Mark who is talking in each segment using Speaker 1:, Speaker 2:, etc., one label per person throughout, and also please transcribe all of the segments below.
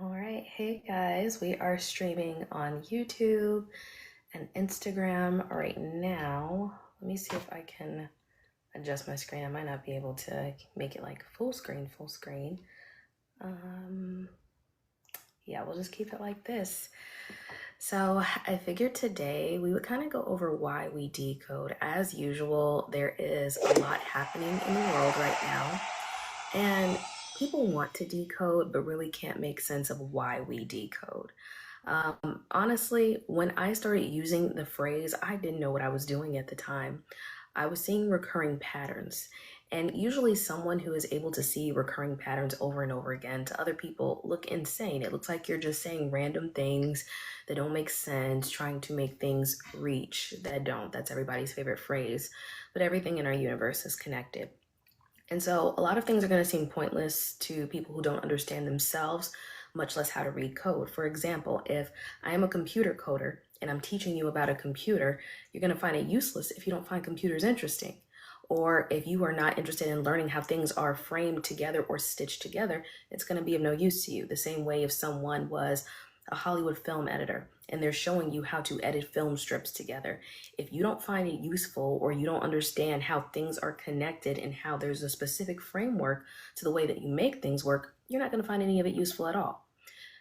Speaker 1: All right, hey guys, we are streaming on YouTube and Instagram right now. Let me see if I can adjust my screen. I might not be able to make it like full screen, full screen. Yeah, we'll just keep it like this. So I figured today we would kind of go over why we decode. As usual, there is a lot happening in the world right now, and people want to decode, but really can't make sense of why we decode. Honestly, when I started using the phrase, I didn't know what I was doing at the time. I was seeing recurring patterns. And usually, someone who is able to see recurring patterns over and over again to other people look insane. It looks like you're just saying random things that don't make sense, trying to make things reach that don't. That's everybody's favorite phrase. But everything in our universe is connected. And so a lot of things are going to seem pointless to people who don't understand themselves, much less how to read code. For example, if I am a computer coder and I'm teaching you about a computer, you're going to find it useless if you don't find computers interesting. Or if you are not interested in learning how things are framed together or stitched together, it's going to be of no use to you. The same way if someone was a Hollywood film editor and they're showing you how to edit film strips together. If you don't find it useful or you don't understand how things are connected and how there's a specific framework to the way that you make things work, you're not going to find any of it useful at all.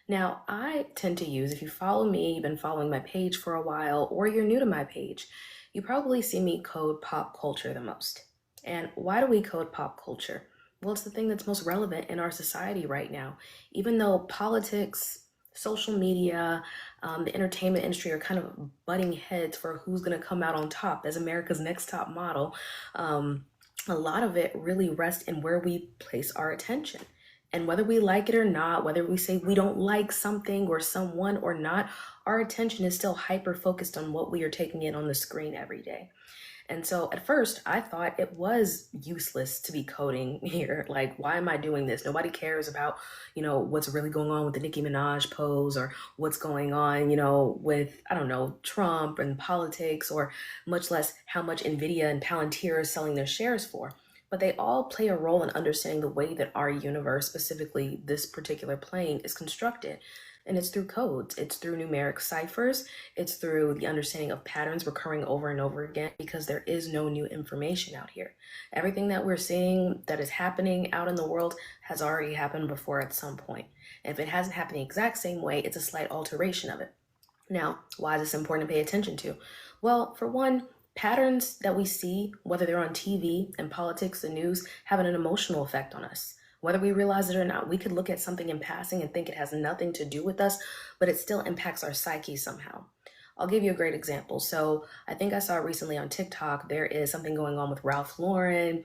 Speaker 1: Now, I tend to use, if you follow me, you've been following my page for a while, or you're new to my page, you probably see me code pop culture the most. And why do we code pop culture? Well, it's the thing that's most relevant in our society right now. Even though politics, social media, the entertainment industry are kind of butting heads for who's going to come out on top as America's next top model, a lot of it really rests in where we place our attention. And whether we like it or not, whether we say we don't like something or someone or not, our attention is still hyper focused on what we are taking in on the screen every day. And so at first I thought it was useless to be coding here. Like, why am I doing this? Nobody cares about, what's really going on with the Nicki Minaj pose or what's going on, with, I don't know, Trump and politics, or much less how much Nvidia and Palantir are selling their shares for. But they all play a role in understanding the way that our universe, specifically this particular plane, is constructed. And it's through codes, it's through numeric ciphers, it's through the understanding of patterns recurring over and over again, because there is no new information out here. Everything that we're seeing that is happening out in the world has already happened before at some point. And if it hasn't happened the exact same way, it's a slight alteration of it. Now, why is this important to pay attention to? Well, for one, patterns that we see, whether they're on TV and politics, the news, have an emotional effect on us. Whether we realize it or not, we could look at something in passing and think it has nothing to do with us, but it still impacts our psyche somehow. I'll give you a great example. So I think I saw recently on TikTok, there is something going on with Ralph Lauren,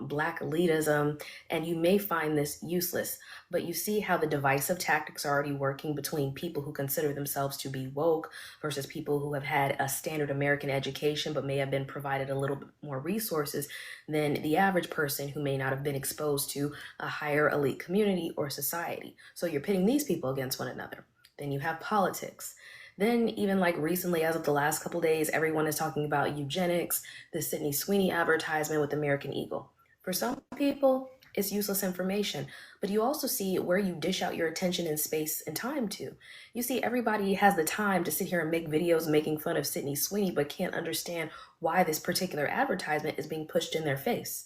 Speaker 1: Black elitism, and you may find this useless, but you see how the divisive tactics are already working between people who consider themselves to be woke versus people who have had a standard American education, but may have been provided a little bit more resources than the average person who may not have been exposed to a higher elite community or society. So you're pitting these people against one another. Then you have politics. Then even like recently, as of the last couple days, everyone is talking about eugenics, the Sydney Sweeney advertisement with American Eagle. For some people, it's useless information, but you also see where you dish out your attention in space and time to. You see everybody has the time to sit here and make videos making fun of Sydney Sweeney, but can't understand why this particular advertisement is being pushed in their face.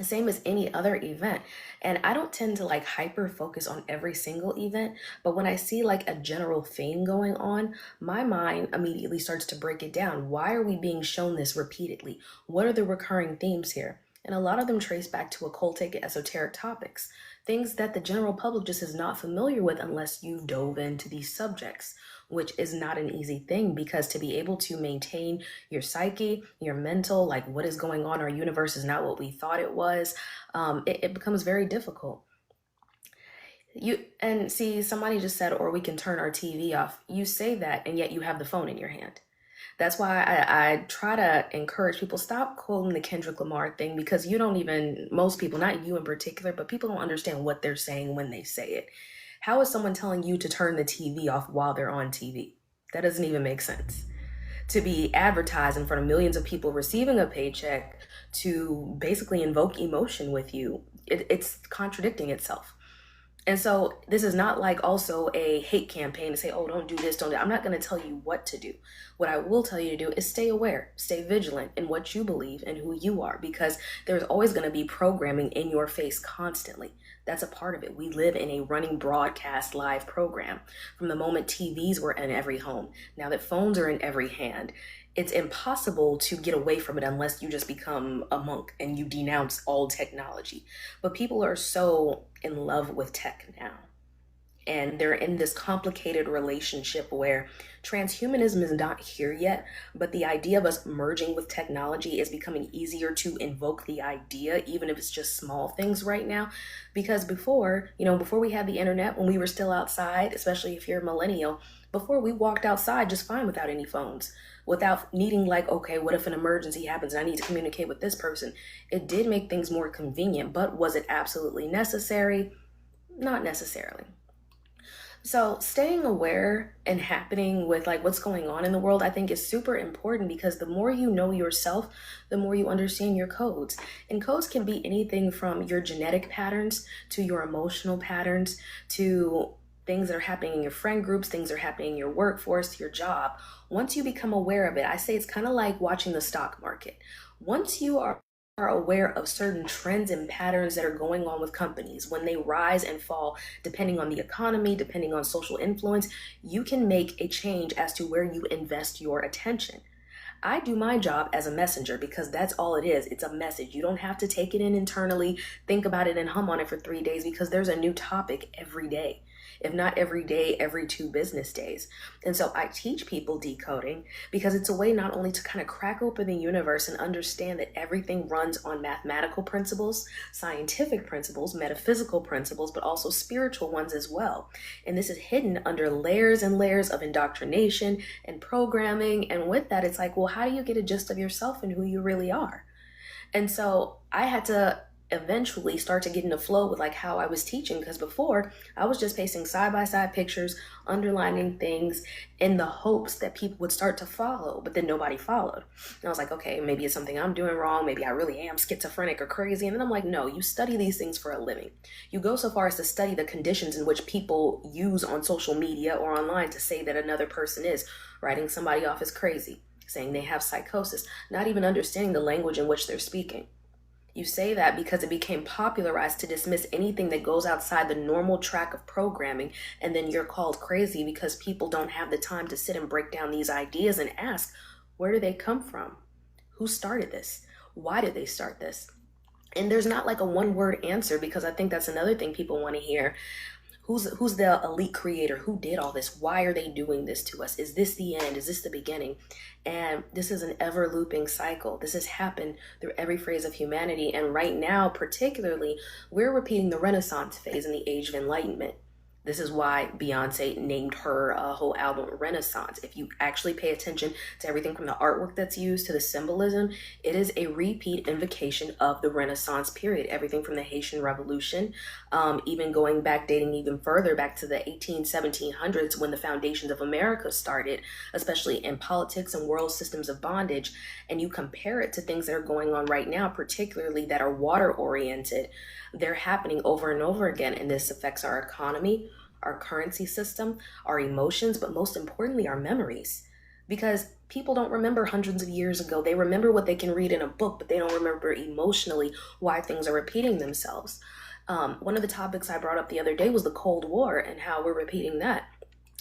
Speaker 1: Same as any other event. And I don't tend to like hyper focus on every single event, but when I see like a general theme going on, my mind immediately starts to break it down. Why are we being shown this repeatedly? What are the recurring themes here? And a lot of them trace back to occultic, esoteric topics, things that the general public just is not familiar with unless you dove into these subjects, which is not an easy thing, because to be able to maintain your psyche, your mental, like what is going on, our universe is not what we thought it was, it becomes very difficult. And see, somebody just said, or we can turn our TV off. You say that, and yet you have the phone in your hand. That's why I try to encourage people, stop quoting the Kendrick Lamar thing, because you don't even, most people, not you in particular, but people don't understand what they're saying when they say it. How is someone telling you to turn the TV off while they're on TV? That doesn't even make sense. To be advertised in front of millions of people receiving a paycheck to basically invoke emotion with you, it's contradicting itself. And so this is not like also a hate campaign to say, oh, don't do this, don't do that. I'm not going to tell you what to do. What I will tell you to do is stay aware, stay vigilant in what you believe and who you are, because there's always going to be programming in your face constantly. That's a part of it. We live in a running broadcast live program. From the moment TVs were in every home, now that phones are in every hand, it's impossible to get away from it unless you just become a monk and you denounce all technology. But people are so in love with tech now. And they're in this complicated relationship where transhumanism is not here yet, but the idea of us merging with technology is becoming easier to invoke the idea, even if it's just small things right now. Because before we had the internet, when we were still outside, especially if you're a millennial, before we walked outside just fine without any phones, without needing like, okay, what if an emergency happens and I need to communicate with this person? It did make things more convenient, but was it absolutely necessary? Not necessarily. So staying aware and happening with like what's going on in the world, I think is super important, because the more you know yourself, the more you understand your codes. And codes can be anything from your genetic patterns to your emotional patterns to things that are happening in your friend groups, things that are happening in your workforce, your job. Once you become aware of it, I say it's kind of like watching the stock market. Once you are aware of certain trends and patterns that are going on with companies, when they rise and fall, depending on the economy, depending on social influence, you can make a change as to where you invest your attention. I do my job as a messenger because that's all it is. It's a message. You don't have to take it in internally, think about it and hum on it for 3 days, because there's a new topic every day. If not every day, every 2 business days. And so I teach people decoding because it's a way not only to kind of crack open the universe and understand that everything runs on mathematical principles, scientific principles, metaphysical principles, but also spiritual ones as well. And this is hidden under layers and layers of indoctrination and programming. And with that, it's like, well, how do you get a gist of yourself and who you really are? And so I had to eventually start to get in a flow with like how I was teaching, because before I was just pasting side by side pictures, underlining things in the hopes that people would start to follow, but then nobody followed. And I was like, okay, maybe it's something I'm doing wrong. Maybe I really am schizophrenic or crazy. And then I'm like, no, you study these things for a living. You go so far as to study the conditions in which people use on social media or online to say that another person is writing somebody off as crazy, saying they have psychosis, not even understanding the language in which they're speaking. You say that because it became popularized to dismiss anything that goes outside the normal track of programming, and then you're called crazy because people don't have the time to sit and break down these ideas and ask, where do they come from? Who started this? Why did they start this? And there's not like a one word answer, because I think that's another thing people want to hear. Who's the elite creator? Who did all this? Why are they doing this to us? Is this the end? Is this the beginning? And this is an ever looping cycle. This has happened through every phase of humanity. And right now, particularly, we're repeating the Renaissance phase in the Age of Enlightenment. This is why Beyonce named her whole album Renaissance. If you actually pay attention to everything from the artwork that's used to the symbolism, it is a repeat invocation of the Renaissance period. Everything from the Haitian Revolution, even going back, dating even further back to the 1700s when the foundations of America started, especially in politics and world systems of bondage. And you compare it to things that are going on right now, particularly that are water oriented. They're happening over and over again, and this affects our economy, our currency system, our emotions, but most importantly, our memories. Because people don't remember hundreds of years ago. They remember what they can read in a book, but they don't remember emotionally why things are repeating themselves. One of the topics I brought up the other day was the Cold War and how we're repeating that.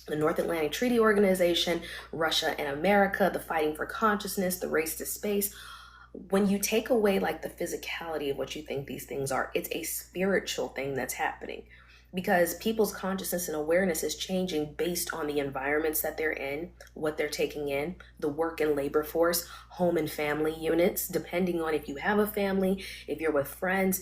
Speaker 1: The North Atlantic Treaty Organization, Russia and America, the fighting for consciousness, the race to space. When you take away like the physicality of what you think these things are, it's a spiritual thing that's happening, because people's consciousness and awareness is changing based on the environments that they're in, what they're taking in, the work and labor force, home and family units, depending on if you have a family, if you're with friends.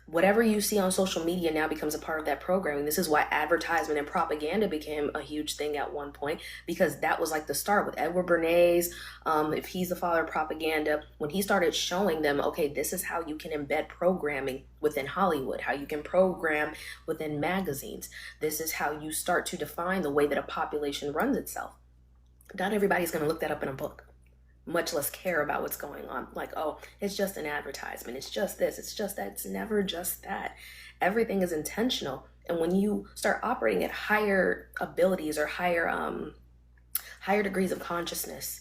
Speaker 1: Whatever you see on social media now becomes a part of that programming. This is why advertisement and propaganda became a huge thing at one point, because that was like the start with Edward Bernays. If he's the father of propaganda, when he started showing them, okay, this is how you can embed programming within Hollywood, how you can program within magazines. This is how you start to define the way that a population runs itself. Not everybody's going to look that up in a book, much less care about what's going on. Like, oh, it's just an advertisement. It's just this. It's just that. It's never just that. Everything is intentional. And when you start operating at higher abilities or higher degrees of consciousness,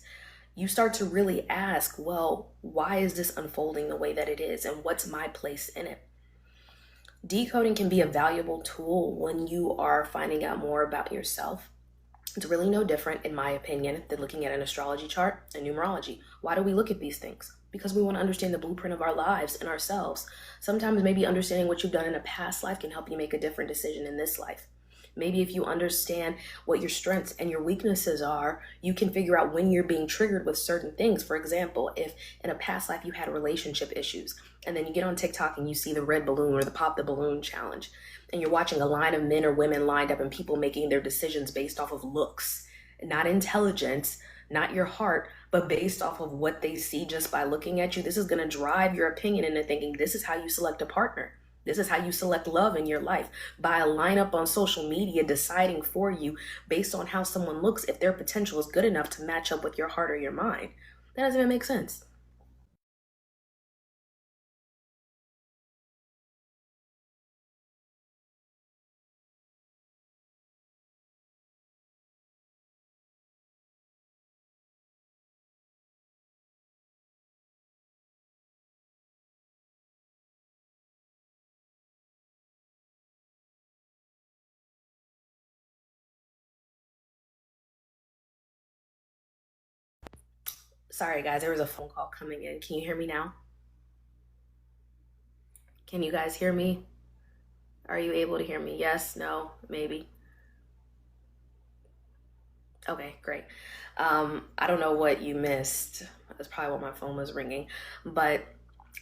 Speaker 1: you start to really ask, well, why is this unfolding the way that it is, and what's my place in it? Decoding can be a valuable tool when you are finding out more about yourself. It's really no different, in my opinion, than looking at an astrology chart and numerology. Why do we look at these things? Because we want to understand the blueprint of our lives and ourselves. Sometimes maybe understanding what you've done in a past life can help you make a different decision in this life. Maybe if you understand what your strengths and your weaknesses are, you can figure out when you're being triggered with certain things. For example, if in a past life you had relationship issues, and then you get on TikTok and you see the red balloon or the pop the balloon challenge, and you're watching a line of men or women lined up and people making their decisions based off of looks, not intelligence, not your heart, but based off of what they see just by looking at you, this is going to drive your opinion into thinking this is how you select a partner. This is how you select love in your life, by a lineup on social media deciding for you based on how someone looks if their potential is good enough to match up with your heart or your mind. That doesn't even make sense. Sorry, guys, there was a phone call coming in. Can you hear me now? Can you guys hear me? Are you able to hear me? Yes, no, maybe. Okay, great. I don't know what you missed. That's probably what my phone was ringing. But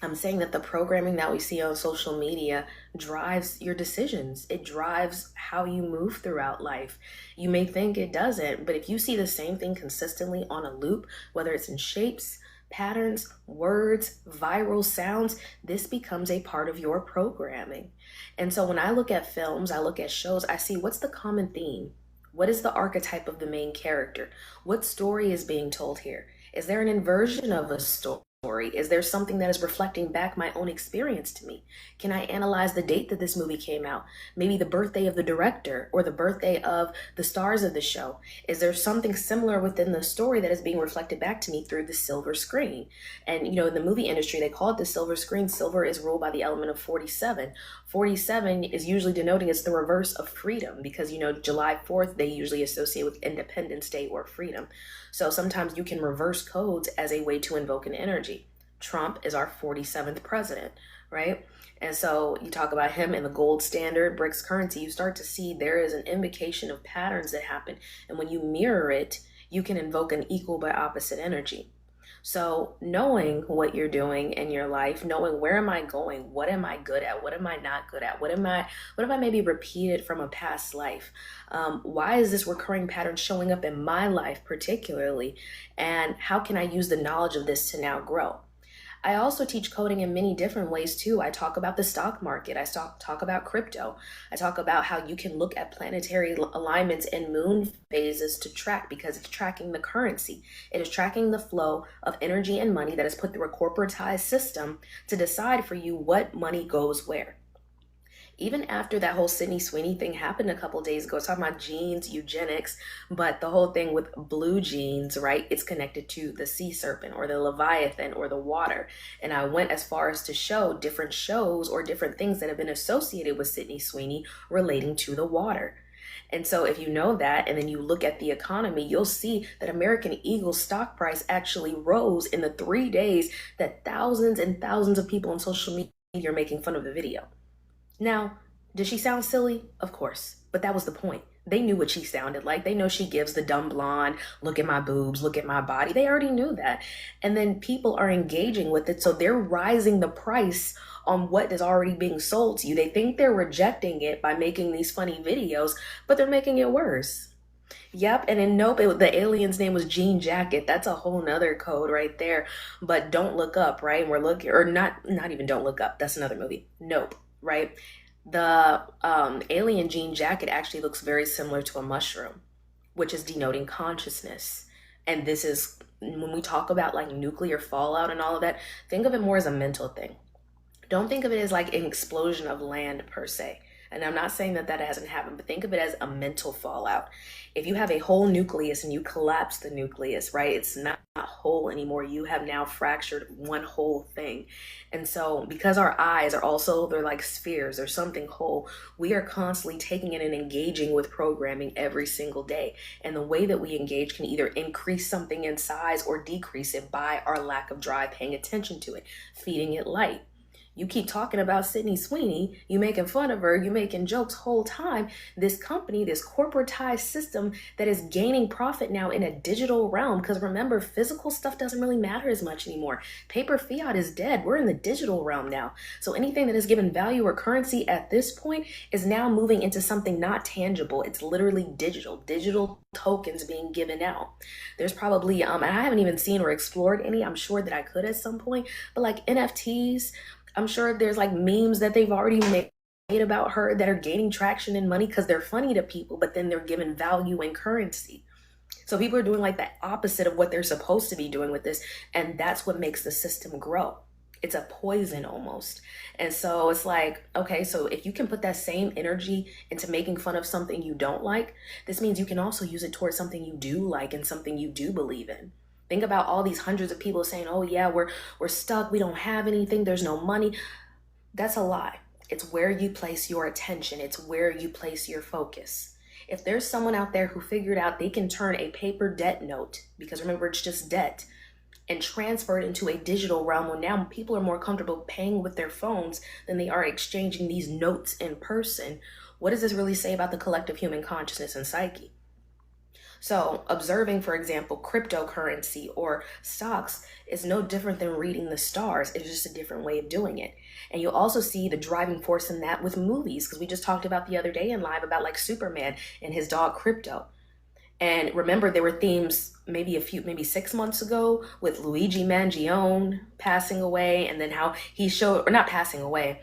Speaker 1: I'm saying that the programming that we see on social media drives your decisions. It drives how you move throughout life. You may think it doesn't, but if you see the same thing consistently on a loop, whether it's in shapes, patterns, words, viral sounds, this becomes a part of your programming. And so when I look at films, I look at shows, I see what's the common theme? What is the archetype of the main character? What story is being told here? Is there an inversion of a story? Is there something that is reflecting back my own experience to me? Can I analyze the date that this movie came out? Maybe the birthday of the director or the birthday of the stars of the show. Is there something similar within the story that is being reflected back to me through the silver screen? And in the movie industry, they call it the silver screen. Silver is ruled by the element of 47. 47 is usually denoting it's the reverse of freedom because, July 4th, they usually associate with Independence Day or freedom. So sometimes you can reverse codes as a way to invoke an energy. Trump is our 47th president, right? And so you talk about him and the gold standard, BRICS currency, you start to see there is an invocation of patterns that happen. And when you mirror it, you can invoke an equal but opposite energy. So knowing what you're doing in your life, knowing where am I going, what am I good at, what am I not good at, what have I maybe repeated from a past life? Why is this recurring pattern showing up in my life particularly? And how can I use the knowledge of this to now grow? I also teach coding in many different ways too. I talk about the stock market. I talk about crypto. I talk about how you can look at planetary alignments and moon phases to track because it's tracking the currency. It is tracking the flow of energy and money that is put through a corporatized system to decide for you what money goes where. Even after that whole Sydney Sweeney thing happened a couple days ago, talking about genes, eugenics, but the whole thing with blue genes, right? It's connected to the sea serpent or the Leviathan or the water. And I went as far as to show different shows or different things that have been associated with Sydney Sweeney relating to the water. And so if you know that, and then you look at the economy, you'll see that American Eagle stock price actually rose in the 3 days that thousands and thousands of people on social media are making fun of the video. Now, does she sound silly? Of course, but that was the point. They knew what she sounded like. They know she gives the dumb blonde, look at my boobs, look at my body. They already knew that. And then people are engaging with it. So they're rising the price on what is already being sold to you. They think they're rejecting it by making these funny videos, but they're making it worse. Yep, and then nope, the alien's name was Jean Jacket. That's a whole nother code right there. But Don't Look Up, right? And we're looking, or not even Don't Look Up. That's another movie. Nope, right? The alien Jean Jacket actually looks very similar to a mushroom, which is denoting consciousness. And this is, when we talk about like nuclear fallout and all of that, think of it more as a mental thing. Don't think of it as like an explosion of land per se. And I'm not saying that that hasn't happened, but think of it as a mental fallout. If you have a whole nucleus and you collapse the nucleus, right, it's not whole anymore. You have now fractured one whole thing. And so, because our eyes are also, they're like spheres, they're something whole, we are constantly taking in and engaging with programming every single day. And the way that we engage can either increase something in size or decrease it by our lack of drive, paying attention to it, feeding it light. You keep talking about Sydney Sweeney, you making fun of her, you making jokes whole time. This company, this corporatized system that is gaining profit now in a digital realm, because remember, physical stuff doesn't really matter as much anymore. Paper fiat is dead. We're in the digital realm now. So anything that is given value or currency at this point is now moving into something not tangible. It's literally digital tokens being given out. There's probably, and I haven't even seen or explored any, I'm sure that I could at some point, but like NFTs, I'm sure there's like memes that they've already made about her that are gaining traction and money because they're funny to people, but then they're given value and currency. So people are doing like the opposite of what they're supposed to be doing with this. And that's what makes the system grow. It's a poison almost. And so it's like, okay, so if you can put that same energy into making fun of something you don't like, this means you can also use it towards something you do like and something you do believe in. Think about all these hundreds of people saying, oh yeah, we're stuck, we don't have anything, there's no money. That's a lie. It's where you place your attention. It's where you place your focus. If there's someone out there who figured out they can turn a paper debt note, because remember, it's just debt, and transfer it into a digital realm where now people are more comfortable paying with their phones than they are exchanging these notes in person, what does this really say about the collective human consciousness and psyche? So observing, for example, cryptocurrency or stocks is no different than reading the stars. It's just a different way of doing it. And you'll also see the driving force in that with movies, because we just talked about the other day in live about like Superman and his dog Crypto. And remember, there were themes maybe 6 months ago with Luigi Mangione passing away, and then how he showed, or not passing away,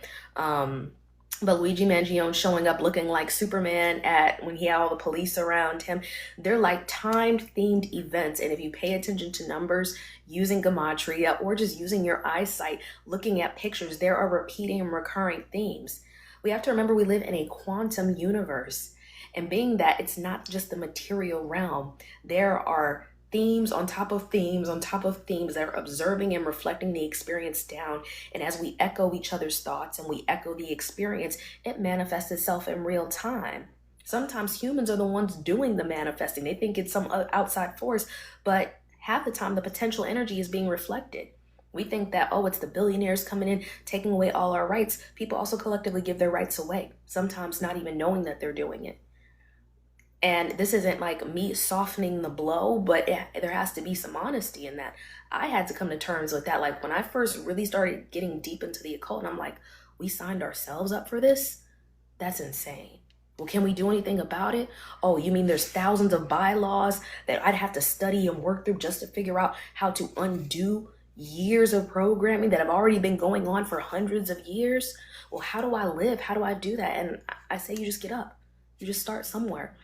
Speaker 1: but Luigi Mangione showing up looking like Superman when he had all the police around him. They're like timed themed events. And if you pay attention to numbers, using gematria, or just using your eyesight, looking at pictures, there are repeating and recurring themes. We have to remember we live in a quantum universe. And being that it's not just the material realm, there are themes on top of themes on top of themes that are observing and reflecting the experience down. And as we echo each other's thoughts and we echo the experience, it manifests itself in real time. Sometimes humans are the ones doing the manifesting. They think it's some outside force, but half the time the potential energy is being reflected. We think that, oh, it's the billionaires coming in, taking away all our rights. People also collectively give their rights away, sometimes not even knowing that they're doing it. And this isn't like me softening the blow, but there has to be some honesty in that. I had to come to terms with that. Like when I first really started getting deep into the occult, and I'm like, we signed ourselves up for this? That's insane. Well, can we do anything about it? Oh, you mean there's thousands of bylaws that I'd have to study and work through just to figure out how to undo years of programming that have already been going on for hundreds of years? Well, how do I live? How do I do that? And I say you just get up. You just start somewhere.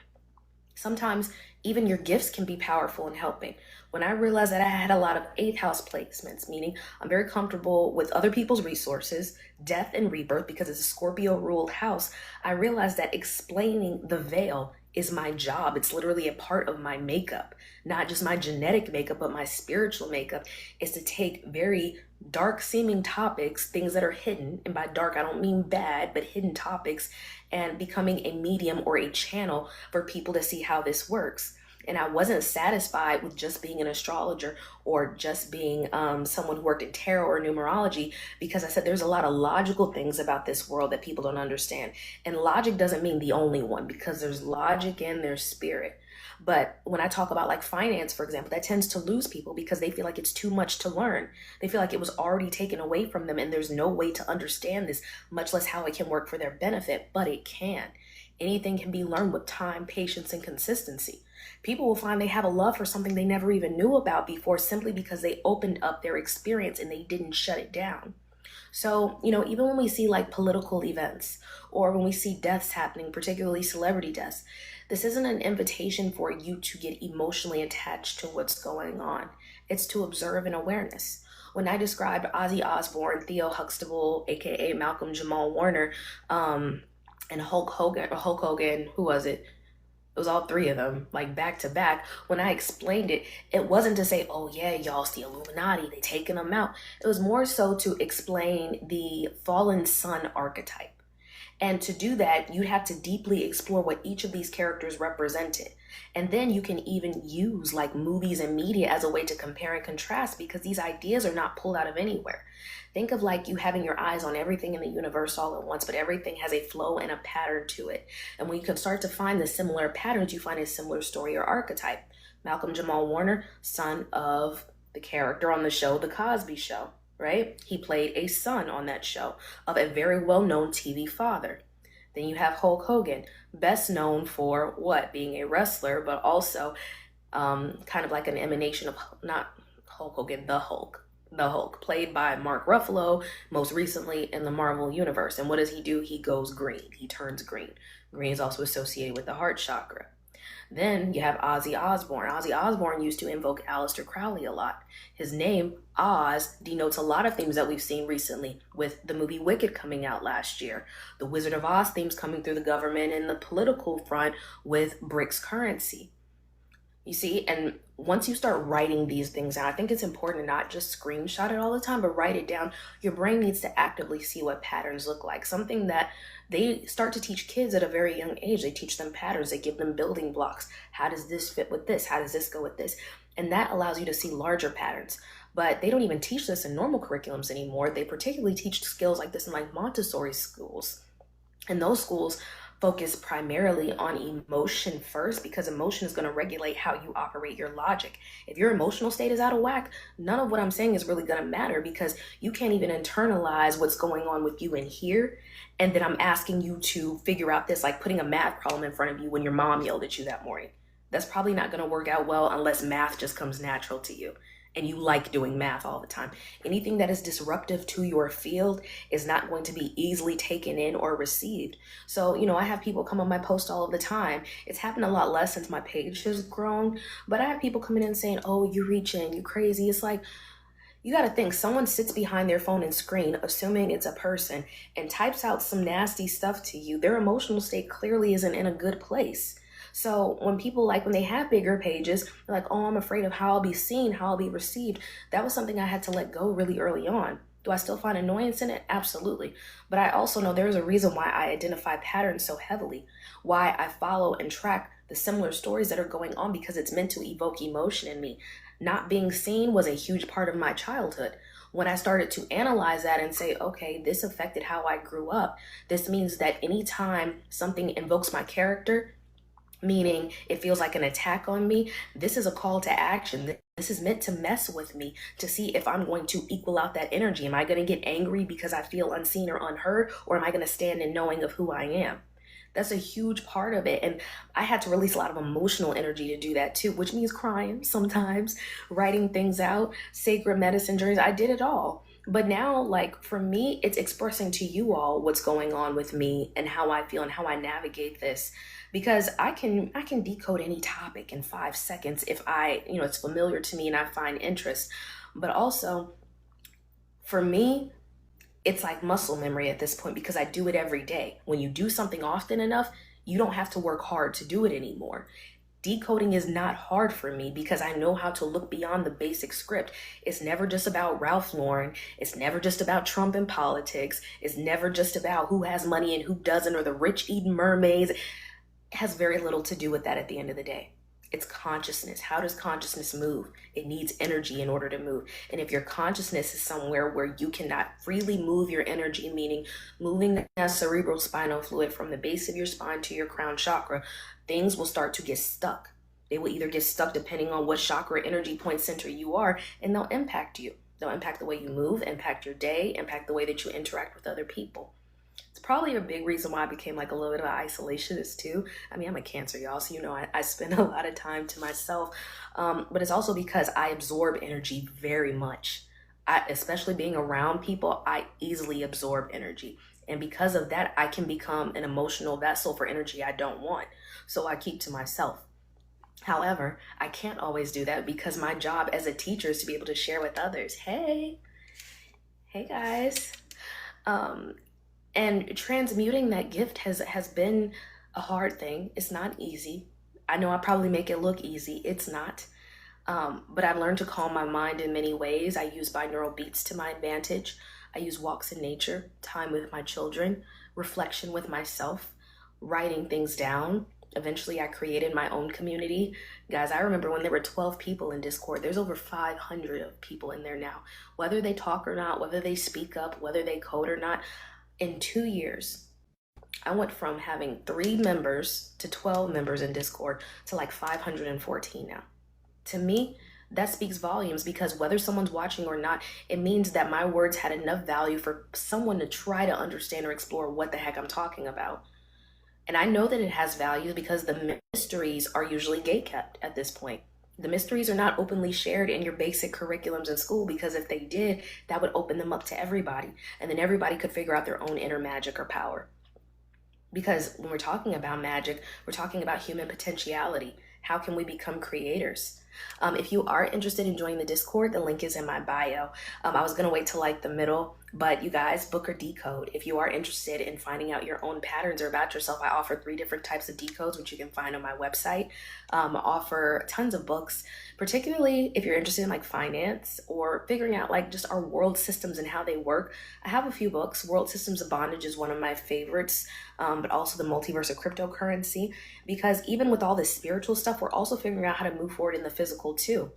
Speaker 1: Sometimes even your gifts can be powerful in helping. When I realized that I had a lot of 8th house placements, meaning I'm very comfortable with other people's resources, death and rebirth, because it's a Scorpio ruled house, I realized that explaining the veil is my job. It's literally a part of my makeup, not just my genetic makeup, but my spiritual makeup, is to take very dark seeming topics, things that are hidden, and by dark I don't mean bad, but hidden topics, and becoming a medium or a channel for people to see how this works. And I wasn't satisfied with just being an astrologer or just being someone who worked in tarot or numerology, because I said there's a lot of logical things about this world that people don't understand. And logic doesn't mean the only one, because there's logic and there's spirit. But when I talk about like finance, for example, that tends to lose people because they feel like it's too much to learn. They feel like it was already taken away from them and there's no way to understand this, much less how it can work for their benefit, but it can. Anything can be learned with time, patience, and consistency. People will find they have a love for something they never even knew about before, simply because they opened up their experience and they didn't shut it down. So, even when we see like political events or when we see deaths happening, particularly celebrity deaths, this isn't an invitation for you to get emotionally attached to what's going on. It's to observe an awareness. When I described Ozzy Osbourne, Theo Huxtable, aka Malcolm Jamal Warner, And Hulk Hogan, who was it? It was all three of them, like back to back. When I explained it, it wasn't to say, oh yeah, y'all, it's the Illuminati, they taking them out. It was more so to explain the fallen sun archetype. And to do that, you have to deeply explore what each of these characters represented. And then you can even use like movies and media as a way to compare and contrast, because these ideas are not pulled out of anywhere. Think of like you having your eyes on everything in the universe all at once, but everything has a flow and a pattern to it. And when you can start to find the similar patterns, you find a similar story or archetype. Malcolm Jamal Warner, son of the character on the show, The Cosby Show, right? He played a son on that show of a very well-known TV father. Then you have Hulk Hogan, best known for what? Being a wrestler, but also kind of like an emanation of, not Hulk Hogan, the Hulk. The Hulk, played by Mark Ruffalo, most recently in the Marvel Universe. And what does he do? He goes green. He turns green. Green is also associated with the heart chakra. Then you have Ozzy Osbourne. Ozzy Osbourne used to invoke Aleister Crowley a lot. His name, Oz, denotes a lot of themes that we've seen recently, with the movie Wicked coming out last year, the Wizard of Oz themes coming through the government and the political front with BRICS currency. You see, and once you start writing these things out, I think it's important to not just screenshot it all the time, but write it down. Your brain needs to actively see what patterns look like. Something that they start to teach kids at a very young age. They teach them patterns. They give them building blocks. How does this fit with this? How does this go with this? And that allows you to see larger patterns. But they don't even teach this in normal curriculums anymore. They particularly teach skills like this in like Montessori schools. And those schools focus primarily on emotion first, because emotion is going to regulate how you operate your logic. If your emotional state is out of whack, none of what I'm saying is really going to matter, because you can't even internalize what's going on with you in here. And then I'm asking you to figure out this, like putting a math problem in front of you when your mom yelled at you that morning. That's probably not going to work out well unless math just comes natural to you and you like doing math all the time. Anything that is disruptive to your field is not going to be easily taken in or received. So, I have people come on my post all of the time. It's happened a lot less since my page has grown, but I have people coming in saying, oh, you're reaching, you crazy. It's like, you got to think, someone sits behind their phone and screen, assuming it's a person, and types out some nasty stuff to you. Their emotional state clearly isn't in a good place. So when people, like, when they have bigger pages, they're like, oh, I'm afraid of how I'll be seen, how I'll be received. That was something I had to let go really early on. Do I still find annoyance in it? Absolutely. But I also know there's a reason why I identify patterns so heavily, why I follow and track the similar stories that are going on, because it's meant to evoke emotion in me. Not being seen was a huge part of my childhood. When I started to analyze that and say, okay, this affected how I grew up, this means that anytime something invokes my character, meaning it feels like an attack on me, this is a call to action. This is meant to mess with me, to see if I'm going to equal out that energy. Am I going to get angry because I feel unseen or unheard, or am I going to stand in knowing of who I am? That's a huge part of it. And I had to release a lot of emotional energy to do that too, which means crying sometimes, writing things out, sacred medicine journeys. I did it all. But now, like, for me, it's expressing to you all what's going on with me and how I feel and how I navigate this. Because I can decode any topic in 5 seconds if it's familiar to me and I find interest. But also, for me, it's like muscle memory at this point, because I do it every day. When you do something often enough, you don't have to work hard to do it anymore. Decoding is not hard for me because I know how to look beyond the basic script. It's never just about Ralph Lauren. It's never just about Trump and politics. It's never just about who has money and who doesn't, or the rich eating mermaids. It has very little to do with that at the end of the day. It's consciousness. How does consciousness move? It needs energy in order to move. And if your consciousness is somewhere where you cannot freely move your energy, meaning moving that cerebral spinal fluid from the base of your spine to your crown chakra, things will start to get stuck. They will either get stuck depending on what chakra energy point center you are, and they'll impact you. They'll impact the way you move, impact your day, impact the way that you interact with other people. It's probably a big reason why I became like a little bit of an isolationist too. I mean, I'm a Cancer, y'all, so I spend a lot of time to myself. But it's also because I absorb energy very much. Especially being around people, I easily absorb energy. And because of that, I can become an emotional vessel for energy I don't want. So I keep to myself. However, I can't always do that because my job as a teacher is to be able to share with others. Hey guys. And transmuting that gift has been a hard thing. It's not easy. I know I probably make it look easy. It's not. But I've learned to calm my mind in many ways. I use binaural beats to my advantage. I use walks in nature, time with my children, reflection with myself, writing things down. Eventually, I created my own community. Guys, I remember when there were 12 people in Discord. There's over 500 people in there now. Whether they talk or not, whether they speak up, whether they code or not, in 2 years, I went from having 3 members to 12 members in Discord to like 514 now. To me, that speaks volumes, because whether someone's watching or not, it means that my words had enough value for someone to try to understand or explore what the heck I'm talking about. And I know that it has value because the mysteries are usually gatekept at this point. The mysteries are not openly shared in your basic curriculums in school, because if they did, that would open them up to everybody. And then everybody could figure out their own inner magic or power. Because when we're talking about magic, we're talking about human potentiality. How can we become creators? If you are interested in joining the Discord, the link is in my bio. I was going to wait till like the middle, but you guys, book or decode. If you are interested in finding out your own patterns or about yourself, I offer 3 different types of decodes, which you can find on my website. I offer tons of books, particularly if you're interested in like finance or figuring out like just our world systems and how they work. I have a few books. World Systems of Bondage is one of my favorites, but also the Multiverse of Cryptocurrency, because even with all this spiritual stuff, we're also figuring out how to move forward in the physical too.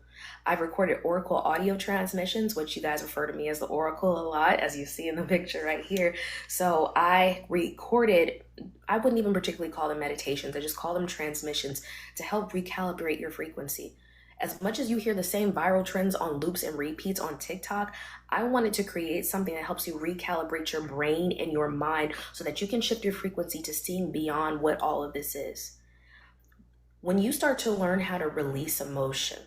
Speaker 1: I've recorded Oracle audio transmissions, which you guys refer to me as the Oracle a lot, as you see in the picture right here. So I recorded, I wouldn't even particularly call them meditations, I just call them transmissions to help recalibrate your frequency. As much as you hear the same viral trends on loops and repeats on TikTok, I wanted to create something that helps you recalibrate your brain and your mind so that you can shift your frequency to seeing beyond what all of this is. When you start to learn how to release emotion,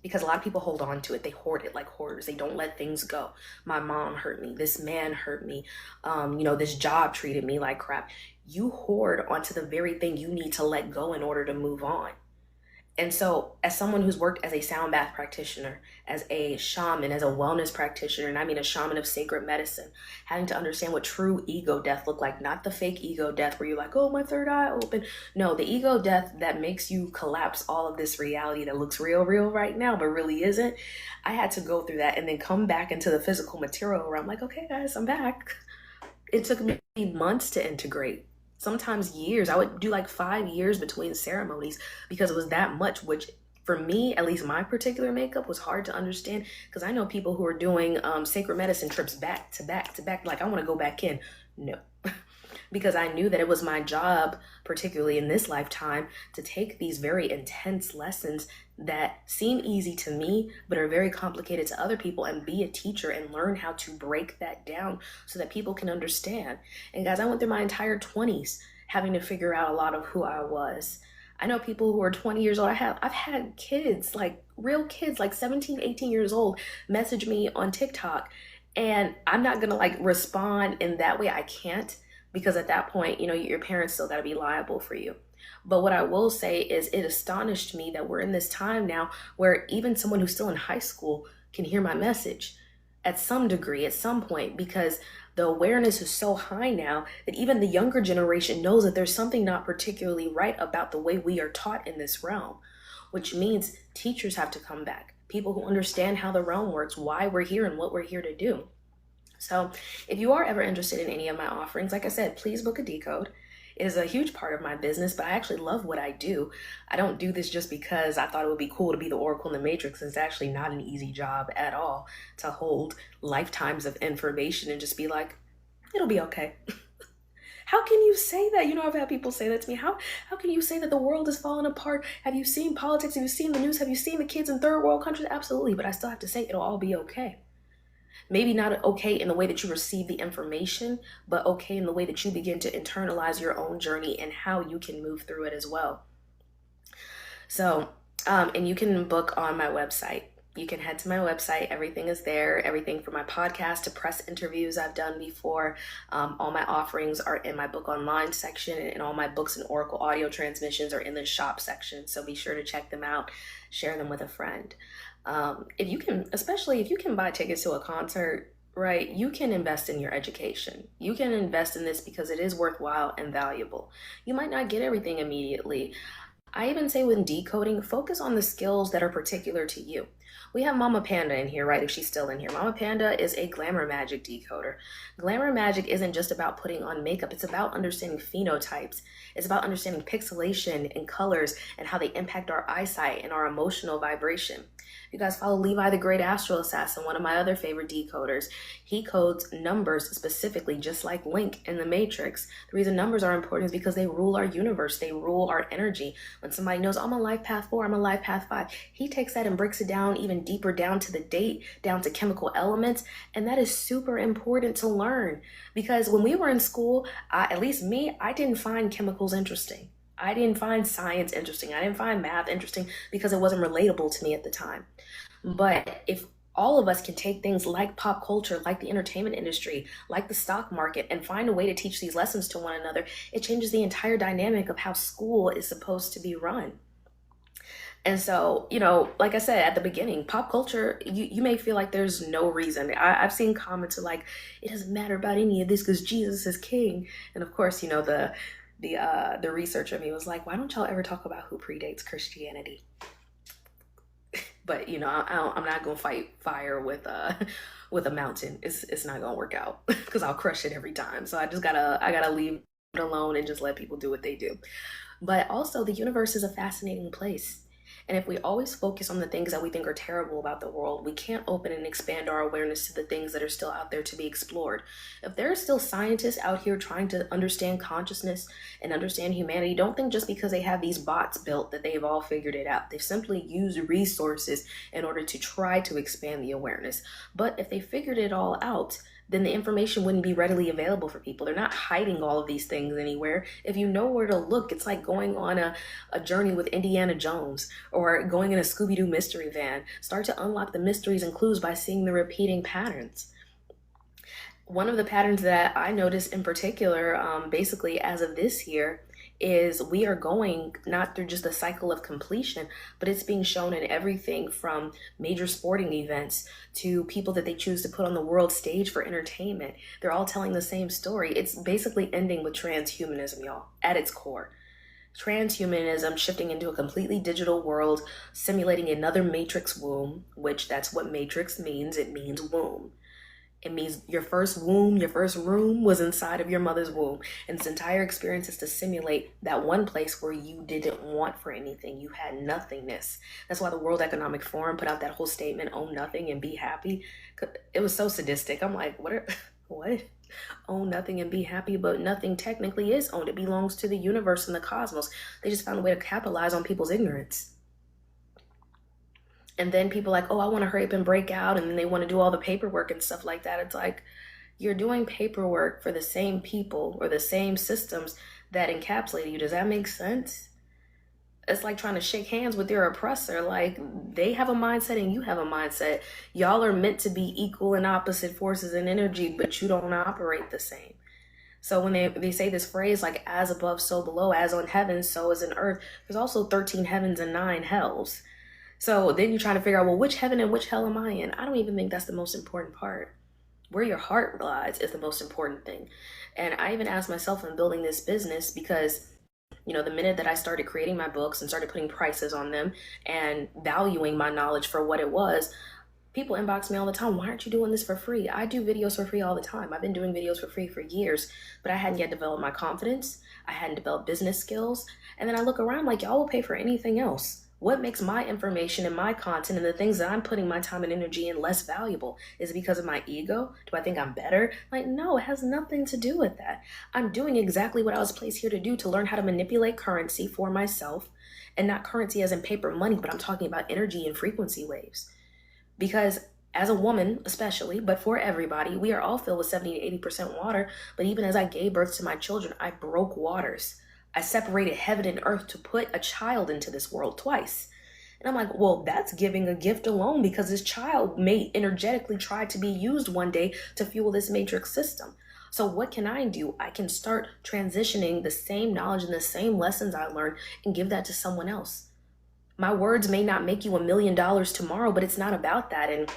Speaker 1: because a lot of people hold on to it, they hoard it like hoarders. They don't let things go. My mom hurt me. This man hurt me. This job treated me like crap. You hoard onto the very thing you need to let go in order to move on. And so as someone who's worked as a sound bath practitioner, as a shaman, as a wellness practitioner, and I mean a shaman of sacred medicine, having to understand what true ego death look like, not the fake ego death where you're like, oh, my third eye open. No, the ego death that makes you collapse all of this reality that looks real right now, but really isn't. I had to go through that and then come back into the physical material where I'm like, okay, guys, I'm back. It took me months to integrate. Sometimes years. I would do like 5 years between ceremonies because it was that much, which for me, at least my particular makeup, was hard to understand, because I know people who are doing sacred medicine trips back to back to back. Like, I want to go back in. No. Because I knew that it was my job, particularly in this lifetime, to take these very intense lessons that seem easy to me, but are very complicated to other people, and be a teacher and learn how to break that down so that people can understand. And guys, I went through my entire 20s having to figure out a lot of who I was. I know people who are 20 years old. I've had kids, like real kids, like 17, 18 years old, message me on TikTok. And I'm not gonna like respond in that way. I can't, because at that point, your parents still got to be liable for you. But what I will say is, it astonished me that we're in this time now where even someone who's still in high school can hear my message at some degree, at some point, because the awareness is so high now that even the younger generation knows that there's something not particularly right about the way we are taught in this realm, which means teachers have to come back. People who understand how the realm works, why we're here and what we're here to do. So if you are ever interested in any of my offerings, like I said, please book a decode. It is a huge part of my business, but I actually love what I do. I don't do this just because I thought it would be cool to be the Oracle in the Matrix. It's actually not an easy job at all to hold lifetimes of information and just be like, it'll be okay. How can you say that? I've had people say that to me. How can you say that the world is falling apart? Have you seen politics? Have you seen the news? Have you seen the kids in third world countries? Absolutely. But I still have to say it'll all be okay. Maybe not okay in the way that you receive the information, but okay in the way that you begin to internalize your own journey and how you can move through it as well. So, and you can book on my website. You can head to my website. Everything is there. Everything from my podcast to press interviews I've done before. All my offerings are in my book online section, and all my books and Oracle audio transmissions are in the shop section. So be sure to check them out. Share them with a friend. Especially if you can buy tickets to a concert, right? You can invest in your education. You can invest in this because it is worthwhile and valuable. You might not get everything immediately. I even say when decoding, focus on the skills that are particular to you. We have Mama Panda in here, right? If she's still in here. Mama Panda is a glamour magic decoder. Glamour magic isn't just about putting on makeup, it's about understanding phenotypes. It's about understanding pixelation and colors and how they impact our eyesight and our emotional vibration. You guys follow Levi the Great Astral Assassin, one of my other favorite decoders. He codes numbers specifically, just like Link in the Matrix. The reason numbers are important is because they rule our universe, they rule our energy. When somebody knows, I'm on life path 4, I'm on life path 5, he takes that and breaks it down even deeper, down to the date, down to chemical elements. And that is super important to learn, because when we were in school, at least me, I didn't find chemicals interesting. I didn't find science interesting. I didn't find math interesting because it wasn't relatable to me at the time. But if all of us can take things like pop culture, like the entertainment industry, like the stock market, and find a way to teach these lessons to one another, it changes the entire dynamic of how school is supposed to be run. And so, like I said at the beginning, pop culture, you may feel like there's no reason. I've seen comments like, it doesn't matter about any of this because Jesus is king. And of course, the researcher in me was like, why don't y'all ever talk about who predates Christianity? But I'm not gonna fight fire with with a mountain. It's not gonna work out because I'll crush it every time. So I gotta leave it alone and just let people do what they do. But also, the universe is a fascinating place. And if we always focus on the things that we think are terrible about the world, we can't open and expand our awareness to the things that are still out there to be explored. If there are still scientists out here trying to understand consciousness and understand humanity, don't think just because they have these bots built that they've all figured it out. They've simply used resources in order to try to expand the awareness. But if they figured it all out, then the information wouldn't be readily available for people. They're not hiding all of these things anywhere. If you know where to look, it's like going on a journey with Indiana Jones or going in a Scooby-Doo mystery van. Start to unlock the mysteries and clues by seeing the repeating patterns. One of the patterns that I noticed in particular, basically as of this year, is we are going not through just a cycle of completion, but it's being shown in everything from major sporting events to people that they choose to put on the world stage for entertainment. They're all telling the same story. It's basically ending with transhumanism, y'all, at its core. Transhumanism shifting into a completely digital world, simulating another matrix womb, which that's what matrix means. It means womb. It means your first womb, your first room was inside of your mother's womb. And this entire experience is to simulate that one place where you didn't want for anything. You had nothingness. That's why the World Economic Forum put out that whole statement, own nothing and be happy. It was so sadistic. I'm like, what? Own nothing and be happy, but nothing technically is owned. It belongs to the universe and the cosmos. They just found a way to capitalize on people's ignorance. And then people like, oh, I want to hurry up and break out. And then they want to do all the paperwork and stuff like that. It's like, you're doing paperwork for the same people or the same systems that encapsulate you. Does that make sense? It's like trying to shake hands with your oppressor. Like, they have a mindset and you have a mindset. Y'all are meant to be equal and opposite forces in energy, but you don't operate the same. So when they say this phrase like, as above, so below, as on heaven, so is in earth, there's also 13 heavens and 9 hells. So then you're trying to figure out, well, which heaven and which hell am I in? I don't even think that's the most important part. Where your heart lies is the most important thing. And I even asked myself in building this business because, the minute that I started creating my books and started putting prices on them and valuing my knowledge for what it was, people inbox me all the time. Why aren't you doing this for free? I do videos for free all the time. I've been doing videos for free for years, but I hadn't yet developed my confidence. I hadn't developed business skills. And then I look around like, y'all will pay for anything else. What makes my information and my content and the things that I'm putting my time and energy in less valuable? Is it because of my ego? Do I think I'm better? Like, no, it has nothing to do with that. I'm doing exactly what I was placed here to do, to learn how to manipulate currency for myself, and not currency as in paper money, but I'm talking about energy and frequency waves. Because as a woman, especially, but for everybody, we are all filled with 70 to 80% water. But even as I gave birth to my children, I broke waters. I separated heaven and earth to put a child into this world twice. And I'm like, well, that's giving a gift alone, because this child may energetically try to be used one day to fuel this matrix system. So what can I do? I can start transitioning the same knowledge and the same lessons I learned and give that to someone else. My words may not make you $1 million tomorrow, but it's not about that. And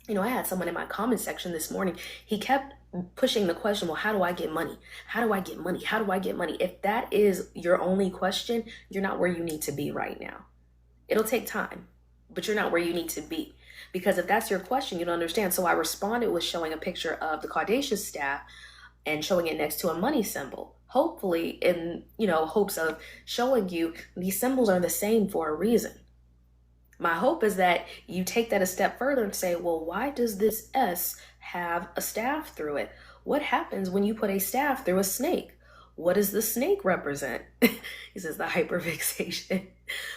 Speaker 1: I had someone in my comment section this morning. He kept pushing the question, well, how do I get money? How do I get money? How do I get money? If that is your only question, you're not where you need to be right now. It'll take time, but you're not where you need to be. Because if that's your question, you don't understand. So I responded with showing a picture of the Cardaceous staff and showing it next to a money symbol. Hopefully in, hopes of showing you these symbols are the same for a reason. My hope is that you take that a step further and say, well, why does this S have a staff through it? What happens when you put a staff through a snake? What does the snake represent? He says the hyperfixation.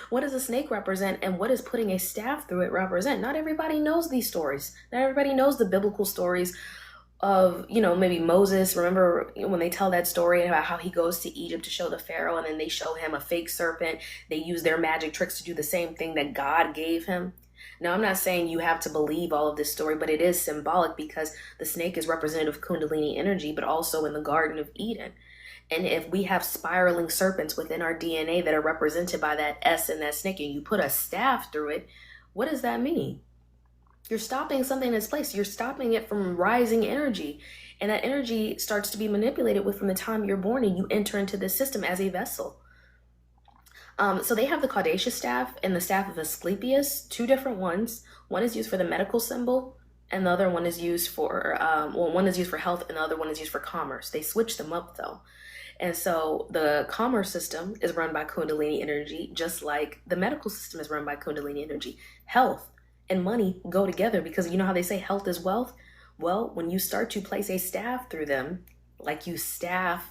Speaker 1: What does a snake represent, and what does putting a staff through it represent? Not everybody knows these stories. Not everybody knows the biblical stories of, maybe Moses. Remember when they tell that story about how he goes to Egypt to show the Pharaoh, and then they show him a fake serpent. They use their magic tricks to do the same thing that God gave him. Now, I'm not saying you have to believe all of this story, but it is symbolic because the snake is representative of Kundalini energy, but also in the Garden of Eden. And if we have spiraling serpents within our DNA that are represented by that S in that snake, and you put a staff through it, what does that mean? You're stopping something in its place. You're stopping it from rising energy. And that energy starts to be manipulated with from the time you're born and you enter into this system as a vessel. So they have the Cardaceous staff and the staff of Asclepius, two different ones. One is used for the medical symbol, and the other one is used for, one is used for health and the other one is used for commerce. They switch them up though. And so the commerce system is run by Kundalini energy, just like the medical system is run by Kundalini energy. Health and money go together because you know how they say health is wealth? Well, when you start to place a staff through them, like you staff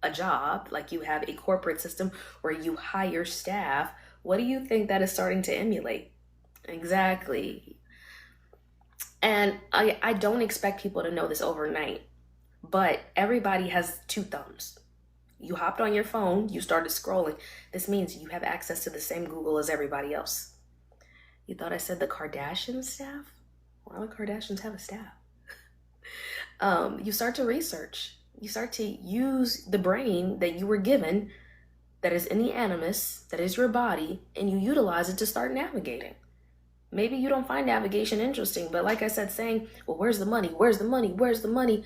Speaker 1: a job, like you have a corporate system where you hire staff, what do you think that is starting to emulate? Exactly. And I don't expect people to know this overnight, but everybody has two thumbs. You hopped on your phone, you started scrolling. This means you have access to the same Google as everybody else. You thought I said the Kardashian staff? Well, the Kardashians have a staff. You start to research. You start to use the brain that you were given, that is in the animus, that is your body, and you utilize it to start navigating. Maybe you don't find navigation interesting, but like I said, saying, well, where's the money? Where's the money? Where's the money?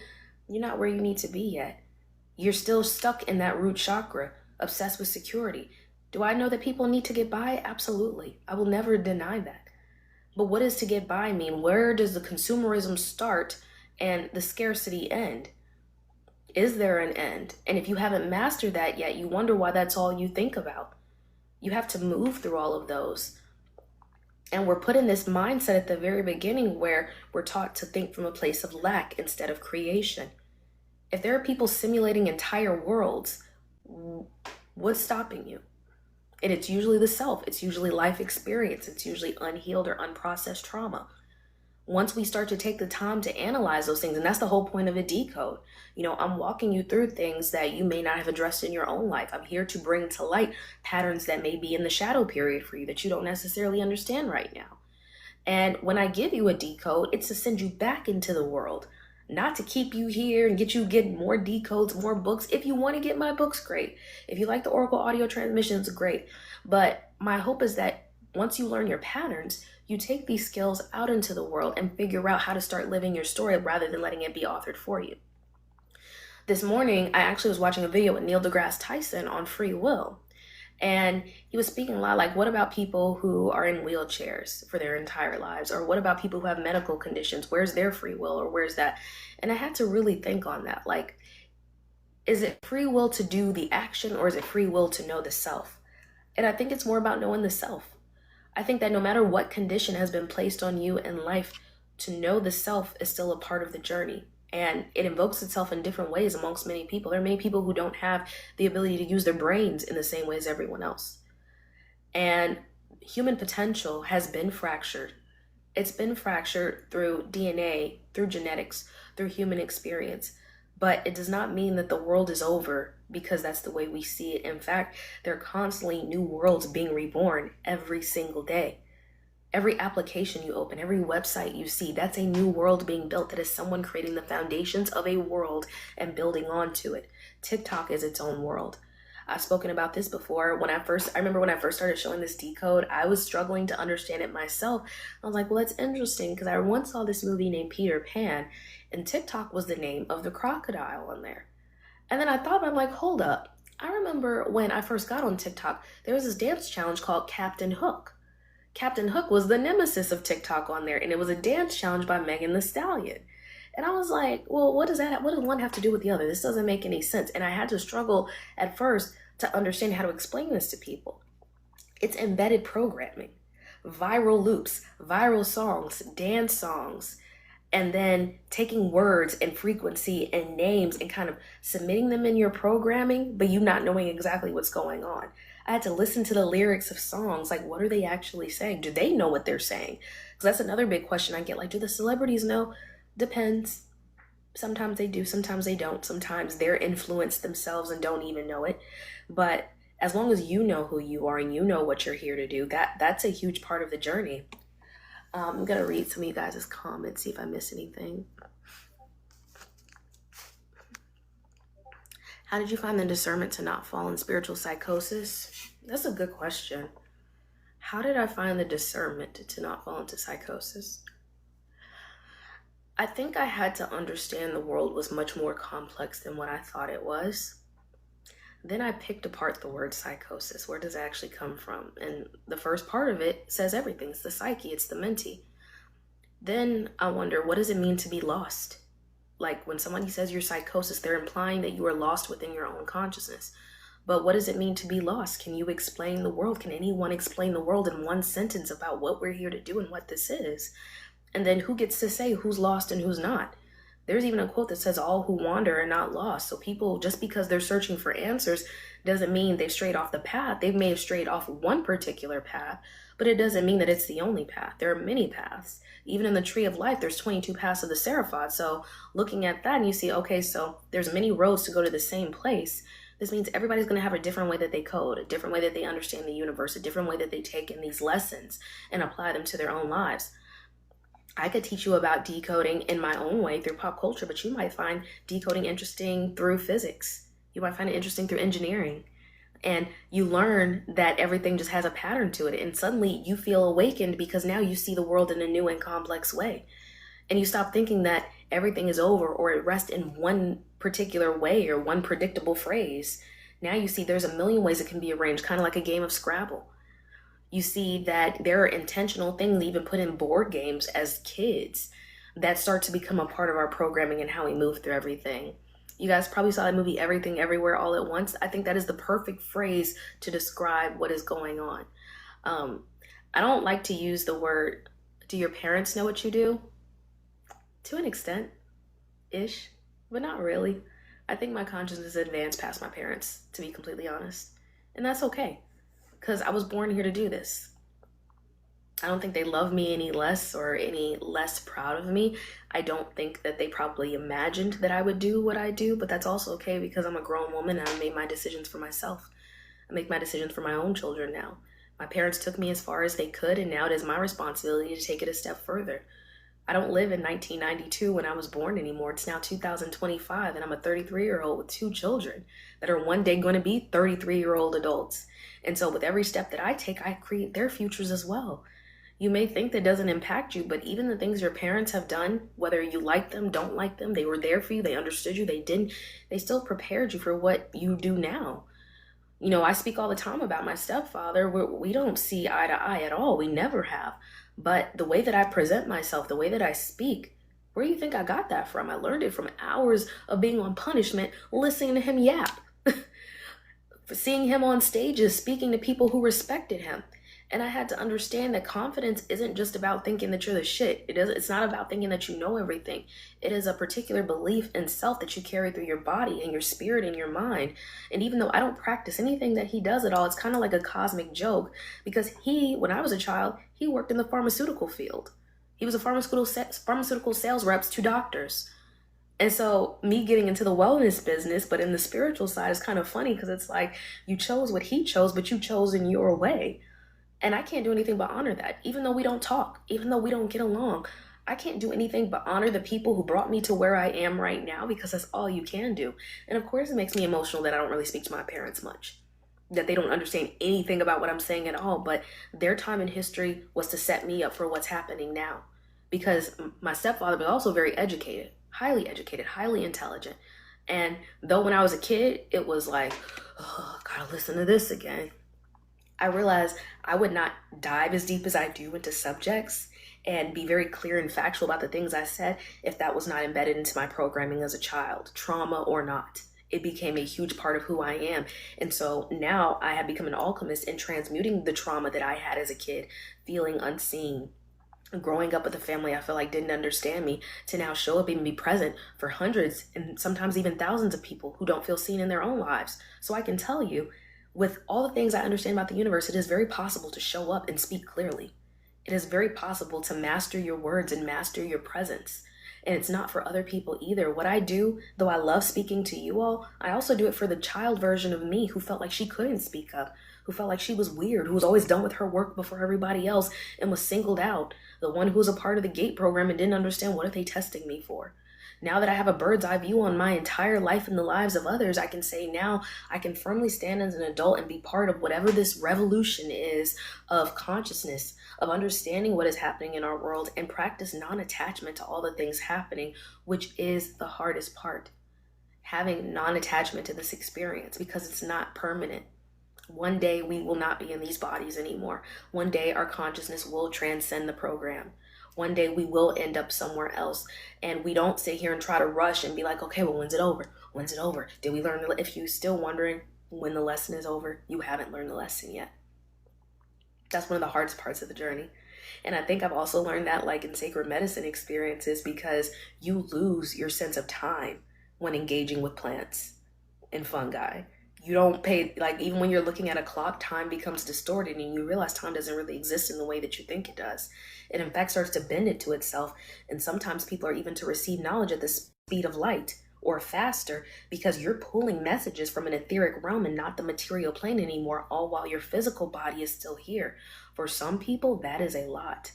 Speaker 1: You're not where you need to be yet. You're still stuck in that root chakra, obsessed with security. Do I know that people need to get by? Absolutely. I will never deny that. But what does to get by mean? Where does the consumerism start and the scarcity end? Is there an end? And if you haven't mastered that yet, you wonder why that's all you think about. You have to move through all of those. And we're put in this mindset at the very beginning where we're taught to think from a place of lack instead of creation. If there are people simulating entire worlds, what's stopping you? And it's usually the self. It's usually life experience. It's usually unhealed or unprocessed trauma. Once we start to take the time to analyze those things, and that's the whole point of a decode. I'm walking you through things that you may not have addressed in your own life. I'm here to bring to light patterns that may be in the shadow period for you that you don't necessarily understand right now. And when I give you a decode, it's to send you back into the world, not to keep you here and get more decodes, more books. If you want to get my books, great. If you like the Oracle audio transmissions, great. But my hope is that once you learn your patterns, you take these skills out into the world and figure out how to start living your story rather than letting it be authored for you. This morning, I actually was watching a video with Neil deGrasse Tyson on free will. And he was speaking a lot like, what about people who are in wheelchairs for their entire lives? Or what about people who have medical conditions? Where's their free will? Or where's that? And I had to really think on that. Like, is it free will to do the action, or is it free will to know the self? And I think it's more about knowing the self. I think that no matter what condition has been placed on you in life, to know the self is still a part of the journey. And it invokes itself in different ways amongst many people. There are many people who don't have the ability to use their brains in the same way as everyone else. And human potential has been fractured. It's been fractured through DNA, through genetics, through human experience. But it does not mean that the world is over because that's the way we see it. In fact, there are constantly new worlds being reborn every single day. Every application you open, every website you see, that's a new world being built. That is someone creating the foundations of a world and building onto it. TikTok is its own world. I've spoken about this before. I remember when I first started showing this Decode, I was struggling to understand it myself. I was like, well, that's interesting because I once saw this movie named Peter Pan, and TikTok was the name of the crocodile on there. And then I thought, I'm like, hold up. I remember when I first got on TikTok, there was this dance challenge called Captain Hook. Captain Hook was the nemesis of TikTok on there, and it was a dance challenge by Megan Thee Stallion. And I was like, well, what does one have to do with the other? This doesn't make any sense. And I had to struggle at first to understand how to explain this to people. It's embedded programming, viral loops, viral songs, dance songs, and then taking words and frequency and names and kind of submitting them in your programming, but you not knowing exactly what's going on. I had to listen to the lyrics of songs. Like, what are they actually saying? Do they know what they're saying? Because that's another big question I get. Like, do the celebrities know? Depends. Sometimes they do, sometimes they don't. Sometimes they're influenced themselves and don't even know it. But as long as you know who you are and you know what you're here to do, that's a huge part of the journey. I'm going to read some of you guys' comments, see if I miss anything. How did you find the discernment to not fall in spiritual psychosis? That's a good question. How did I find the discernment to not fall into psychosis? I think I had to understand the world was much more complex than what I thought it was. Then I picked apart the word psychosis. Where does it actually come from? And the first part of it says everything. It's the psyche, it's the mentee. Then I wonder, what does it mean to be lost? Like when somebody says you're psychosis, they're implying that you are lost within your own consciousness. But what does it mean to be lost? Can you explain the world? Can anyone explain the world in one sentence about what we're here to do and what this is? And then who gets to say who's lost and who's not? There's even a quote that says all who wander are not lost. So people, just because they're searching for answers doesn't mean they've strayed off the path. They may have strayed off one particular path, but it doesn't mean that it's the only path. There are many paths. Even in the tree of life, there's 22 paths of the Seraphot. So looking at that and you see, okay, so there's many roads to go to the same place. This means everybody's going to have a different way that they code, a different way that they understand the universe, a different way that they take in these lessons and apply them to their own lives. I could teach you about decoding in my own way through pop culture, but you might find decoding interesting through physics. You might find it interesting through engineering. And you learn that everything just has a pattern to it. And suddenly you feel awakened because now you see the world in a new and complex way. And you stop thinking that everything is over or it rests in one particular way or one predictable phrase. Now you see there's a million ways it can be arranged, kind of like a game of Scrabble. You see that there are intentional things even put in board games as kids that start to become a part of our programming and how we move through everything. You guys probably saw the movie Everything Everywhere All at Once. I think that is the perfect phrase to describe what is going on. I don't like to use the word, do your parents know what you do? To an extent, ish, but not really. I think my consciousness is advanced past my parents, to be completely honest. And that's okay. Because I was born here to do this. I don't think they love me any less or any less proud of me. I don't think that they probably imagined that I would do what I do, but that's also okay because I'm a grown woman and I made my decisions for myself. I make my decisions for my own children now. My parents took me as far as they could, and now it is my responsibility to take it a step further. I don't live in 1992 when I was born anymore. It's now 2025, and I'm a 33-year-old with 2 children that are one day going to be 33-year-old adults. And so with every step that I take, I create their futures as well. You may think that doesn't impact you, but even the things your parents have done, whether you like them, don't like them, they were there for you, they understood you, they didn't, they still prepared you for what you do now. You know, I speak all the time about my stepfather. We don't see eye to eye at all. We never have. But the way that I present myself, the way that I speak, where do you think I got that from? I learned it from hours of being on punishment, listening to him yap, seeing him on stages, speaking to people who respected him. And I had to understand that confidence isn't just about thinking that you're the shit. It's not about thinking that you know everything. It is a particular belief in self that you carry through your body and your spirit and your mind. And even though I don't practice anything that he does at all, it's kind of like a cosmic joke because when I was a child, he worked in the pharmaceutical field. He was a pharmaceutical sales rep to doctors. And so me getting into the wellness business, but in the spiritual side is kind of funny because it's like you chose what he chose, but you chose in your way. And I can't do anything but honor that. Even though we don't talk, even though we don't get along, I can't do anything but honor the people who brought me to where I am right now, because that's all you can do. And of course, it makes me emotional that I don't really speak to my parents much, that they don't understand anything about what I'm saying at all. But their time in history was to set me up for what's happening now. Because my stepfather was also very educated, highly intelligent. And though when I was a kid, it was like, oh, I gotta listen to this again, I realized I would not dive as deep as I do into subjects and be very clear and factual about the things I said if that was not embedded into my programming as a child, trauma or not. It became a huge part of who I am. And so now I have become an alchemist in transmuting the trauma that I had as a kid, feeling unseen, growing up with a family I feel like didn't understand me, to now show up and be present for hundreds and sometimes even thousands of people who don't feel seen in their own lives. So I can tell you, with all the things I understand about the universe, it is very possible to show up and speak clearly. It is very possible to master your words and master your presence. And it's not for other people either. What I do, though I love speaking to you all, I also do it for the child version of me who felt like she couldn't speak up, who felt like she was weird, who was always done with her work before everybody else and was singled out, the one who was a part of the GATE program and didn't understand, what are they testing me for? Now that I have a bird's eye view on my entire life and the lives of others, I can say now I can firmly stand as an adult and be part of whatever this revolution is of consciousness, of understanding what is happening in our world, and practice non-attachment to all the things happening, which is the hardest part. Having non-attachment to this experience, because it's not permanent. One day we will not be in these bodies anymore. One day our consciousness will transcend the program. One day we will end up somewhere else. And we don't sit here and try to rush and be like, okay, well, when's it over? When's it over? Did we learn? If you're still wondering when the lesson is over, you haven't learned the lesson yet. That's one of the hardest parts of the journey. And I think I've also learned that, like in sacred medicine experiences, because you lose your sense of time when engaging with plants and fungi. You don't pay, like, even when you're looking at a clock, time becomes distorted and you realize time doesn't really exist in the way that you think it does. It in fact starts to bend it to itself. And sometimes people are even to receive knowledge at the speed of light or faster, because you're pulling messages from an etheric realm and not the material plane anymore, all while your physical body is still here. For some people, that is a lot.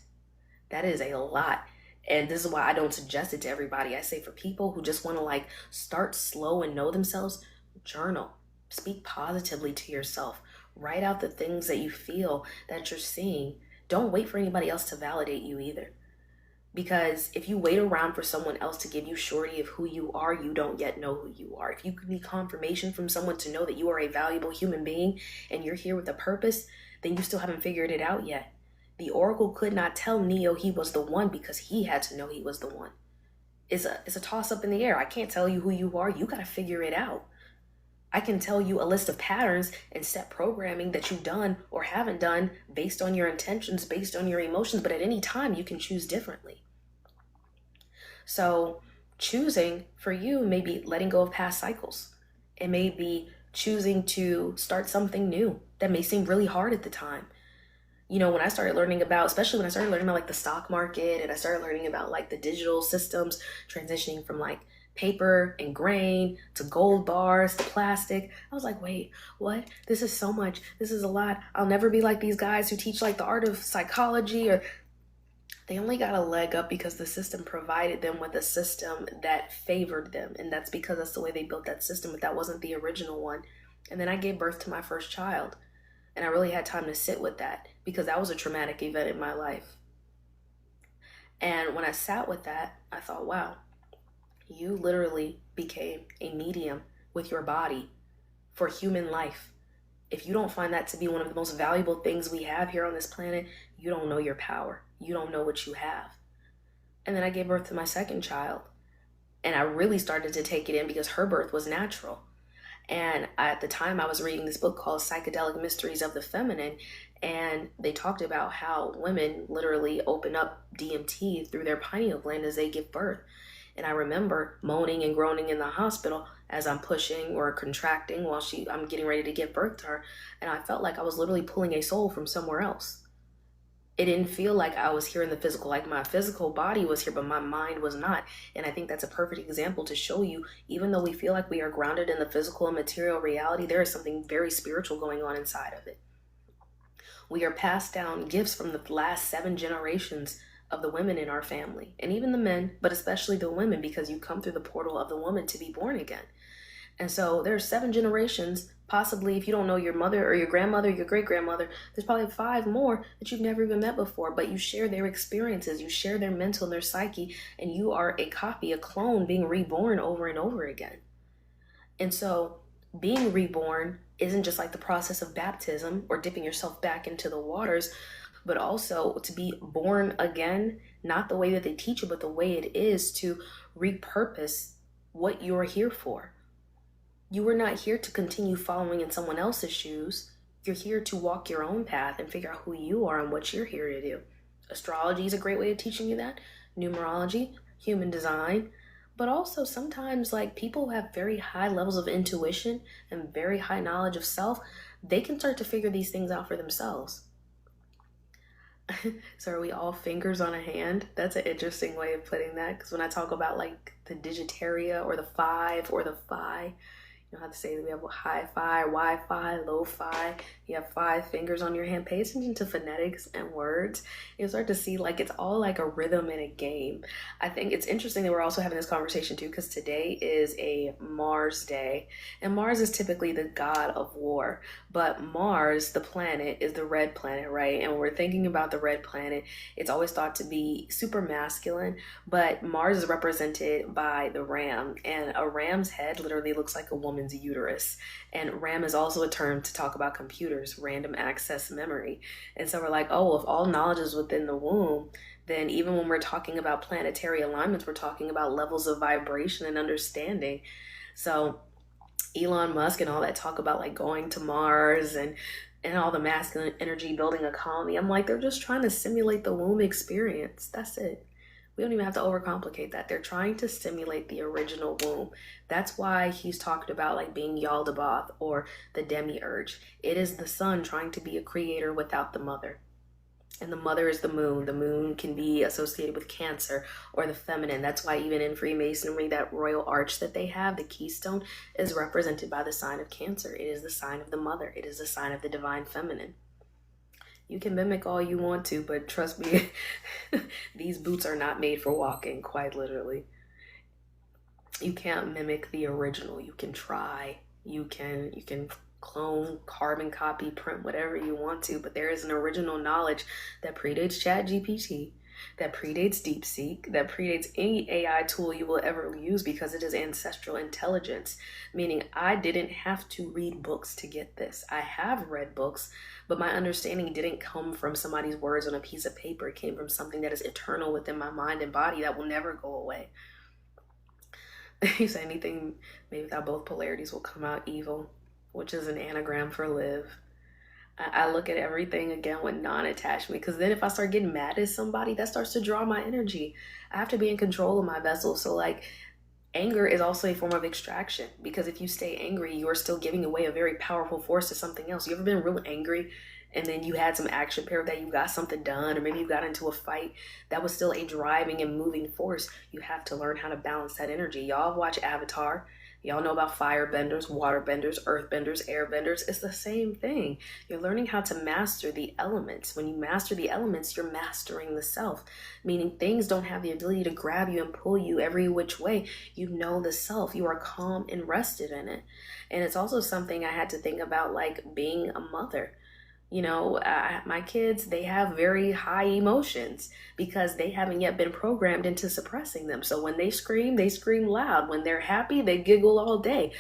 Speaker 1: That is a lot. And this is why I don't suggest it to everybody. I say for people who just want to like start slow and know themselves, journal. Speak positively to yourself. Write out the things that you feel that you're seeing. Don't wait for anybody else to validate you either. Because if you wait around for someone else to give you surety of who you are, you don't yet know who you are. If you need confirmation from someone to know that you are a valuable human being and you're here with a purpose, then you still haven't figured it out yet. The Oracle could not tell Neo he was the one because he had to know he was the one. It's a toss up in the air. I can't tell you who you are. You got to figure it out. I can tell you a list of patterns and set programming that you've done or haven't done based on your intentions, based on your emotions, but at any time you can choose differently. So choosing for you may be letting go of past cycles. It may be choosing to start something new that may seem really hard at the time. You know, when I started learning about, especially when I started learning about like the stock market and I started learning about like the digital systems, transitioning from like paper and grain to gold bars to plastic, I was like, wait, what? This is so much. This is a lot. I'll never be like these guys who teach like the art of psychology. Or they only got a leg up because the system provided them with a system that favored them. And that's because that's the way they built that system, but that wasn't the original one. And then I gave birth to my first child. And I really had time to sit with that because that was a traumatic event in my life. And when I sat with that, I thought, wow, you literally became a medium with your body for human life. If you don't find that to be one of the most valuable things we have here on this planet, you don't know your power. You don't know what you have. And then I gave birth to my second child. And I really started to take it in because her birth was natural. And at the time I was reading this book called Psychedelic Mysteries of the Feminine, and they talked about how women literally open up DMT through their pineal gland as they give birth. And I remember moaning and groaning in the hospital as I'm pushing or contracting while I'm getting ready to give birth to her. And I felt like I was literally pulling a soul from somewhere else. It didn't feel like I was here in the physical, like my physical body was here, but my mind was not. And I think that's a perfect example to show you, even though we feel like we are grounded in the physical and material reality, there is something very spiritual going on inside of it. We are passed down gifts from the last 7 generations of the women in our family, and even the men, but especially the women, because you come through the portal of the woman to be born again. And so there's 7 generations, possibly, if you don't know your mother or your grandmother, your great grandmother, there's probably 5 more that you've never even met before, but you share their experiences, you share their mental and their psyche, and you are a copy, a clone being reborn over and over again. And so being reborn isn't just like the process of baptism or dipping yourself back into the waters, but also to be born again, not the way that they teach you, but the way it is, to repurpose what you're here for. You were not here to continue following in someone else's shoes. You're here to walk your own path and figure out who you are and what you're here to do. Astrology is a great way of teaching you that. Numerology, human design. But also sometimes, like, people who have very high levels of intuition and very high knowledge of self, they can start to figure these things out for themselves. So are we all fingers on a hand? That's an interesting way of putting that, because when I talk about like the digitaria or the 5 or the phi, you know how to say that we have hi-fi, Wi-Fi, lo-fi. You have 5 fingers on your hand. Pay attention to phonetics and words. You'll start to see like it's all like a rhythm in a game. I think it's interesting that we're also having this conversation too, because today is a Mars day. And Mars is typically the god of war. But Mars, the planet, is the red planet, right? And when we're thinking about the red planet, it's always thought to be super masculine. But Mars is represented by the ram. And a ram's head literally looks like a woman's uterus. And RAM is also a term to talk about computers, random access memory. And so we're like, oh, if all knowledge is within the womb, then even when we're talking about planetary alignments, we're talking about levels of vibration and understanding. So Elon Musk and all that talk about like going to Mars and all the masculine energy building a colony, I'm like, they're just trying to simulate the womb experience. That's it. We don't even have to overcomplicate that. They're trying to stimulate the original womb. That's why he's talked about like being Yaldabaoth or the demiurge. It is the son trying to be a creator without the mother. And the mother is the moon. The moon can be associated with Cancer or the feminine. That's why even in Freemasonry, that royal arch that they have, the keystone, is represented by the sign of Cancer. It is the sign of the mother. It is the sign of the divine feminine. You can mimic all you want to, but trust me, these boots are not made for walking, quite literally. You can't mimic the original. You can try. You can clone, carbon copy, print whatever you want to, but there is an original knowledge that predates ChatGPT, that predates DeepSeek, that predates any AI tool you will ever use, because it is ancestral intelligence, meaning I didn't have to read books to get this. I have read books, but my understanding didn't come from somebody's words on a piece of paper. It came from something that is eternal within my mind and body that will never go away. You say anything maybe without both polarities will come out evil, which is an anagram for live. I look at everything again with non-attachment, because then if I start getting mad at somebody, that starts to draw my energy. I have to be in control of my vessel. So like anger is also a form of extraction, because if you stay angry, you are still giving away a very powerful force to something else. You ever been real angry and then you had some action pair that you got something done, or maybe you got into a fight that was still a driving and moving force? You have to learn how to balance that energy. Y'all watch Avatar. Y'all know about fire benders, water benders, earth benders, air benders. It's the same thing. You're learning how to master the elements. When you master the elements, you're mastering the self, meaning things don't have the ability to grab you and pull you every which way. You know the self. You are calm and rested in it. And it's also something I had to think about, like being a mother. You know, my kids, they have very high emotions because they haven't yet been programmed into suppressing them. So when they scream loud. When they're happy, they giggle all day.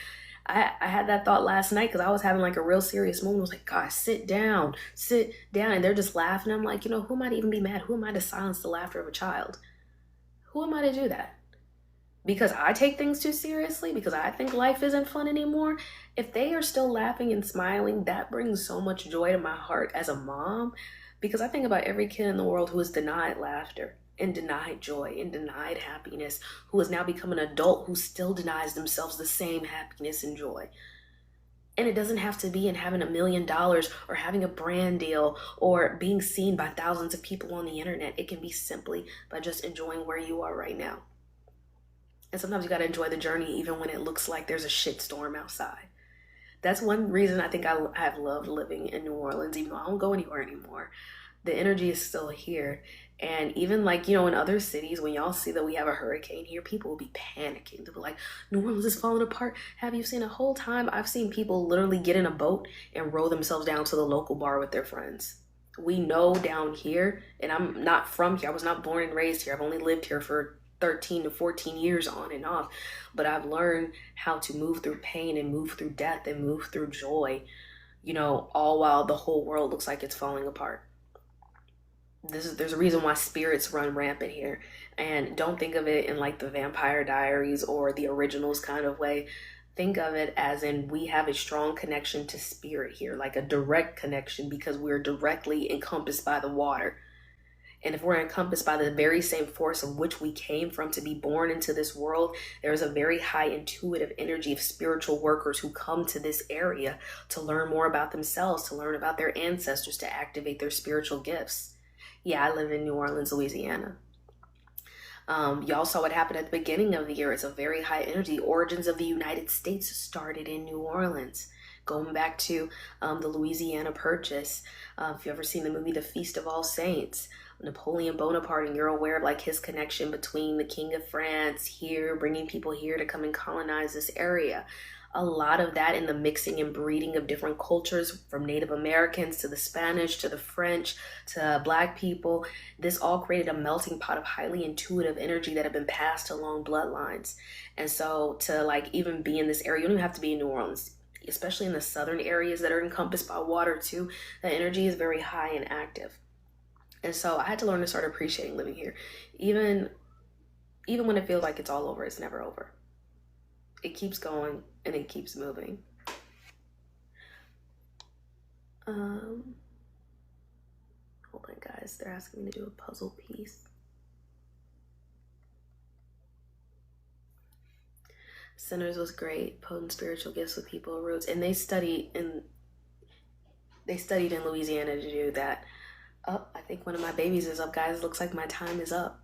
Speaker 1: I had that thought last night because I was having like a real serious moment. I was like, gosh, sit down. And they're just laughing. I'm like, who am I to even be mad? Who am I to silence the laughter of a child? Who am I to do that? Because I take things too seriously, because I think life isn't fun anymore. If they are still laughing and smiling, that brings so much joy to my heart as a mom, because I think about every kid in the world who is denied laughter and denied joy and denied happiness, who has now become an adult who still denies themselves the same happiness and joy. And it doesn't have to be in having $1 million or having a brand deal or being seen by thousands of people on the internet. It can be simply by just enjoying where you are right now. And sometimes you got to enjoy the journey even when it looks like there's a shitstorm outside. That's one reason I think I have loved living in New Orleans, even though I don't go anywhere anymore. The energy is still here. And even like, you know, in other cities, when y'all see that we have a hurricane here, people will be panicking. They'll be like, New Orleans is falling apart. Have you seen a whole time? I've seen people literally get in a boat and row themselves down to the local bar with their friends. We know down here, and I'm not from here. I was not born and raised here. I've only lived here for 13 to 14 years on and off. But I've learned how to move through pain and move through death and move through joy, you know, all while the whole world looks like it's falling apart. There's a reason why spirits run rampant here. And don't think of it in like the Vampire Diaries or the originals kind of way. Think of it as in we have a strong connection to spirit here, like a direct connection, because we're directly encompassed by the water. And if we're encompassed by the very same force of which we came from to be born into this world, there's a very high intuitive energy of spiritual workers who come to this area to learn more about themselves, to learn about their ancestors, to activate their spiritual gifts. Yeah, I live in New Orleans, Louisiana. Y'all saw what happened at the beginning of the year. It's a very high energy. Origins of the United States started in New Orleans. Going back to the Louisiana Purchase. If you've ever seen the movie The Feast of All Saints, Napoleon Bonaparte, and you're aware of like his connection between the King of France here, bringing people here to come and colonize this area. A lot of that in the mixing and breeding of different cultures, from Native Americans to the Spanish to the French to Black people. This all created a melting pot of highly intuitive energy that had been passed along bloodlines. And so to like even be in this area, you don't even have to be in New Orleans, especially in the southern areas that are encompassed by water too. The energy is very high and active. And so I had to learn to start appreciating living here. Even when it feels like it's all over, it's never over. It keeps going and it keeps moving. Hold on, guys. They're asking me to do a puzzle piece. Sinners was great. Potent spiritual gifts with people roots, and they studied in Louisiana to do that. Oh, I think one of my babies is up, guys. Looks like my time is up.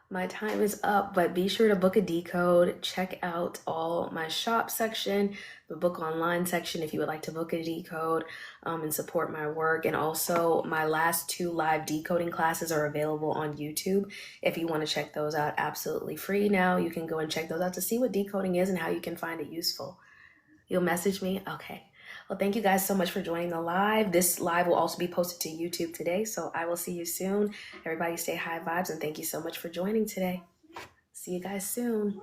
Speaker 1: My time is up, but be sure to book a decode. Check out all my shop section, the book online section if you would like to book a decode and support my work. And also my last 2 live decoding classes are available on YouTube. If you want to check those out absolutely free now, you can go and check those out to see what decoding is and how you can find it useful. You'll message me? Okay. Well, thank you guys so much for joining the live. This live will also be posted to YouTube today, so I will see you soon. Everybody stay high vibes, and thank you so much for joining today. See you guys soon.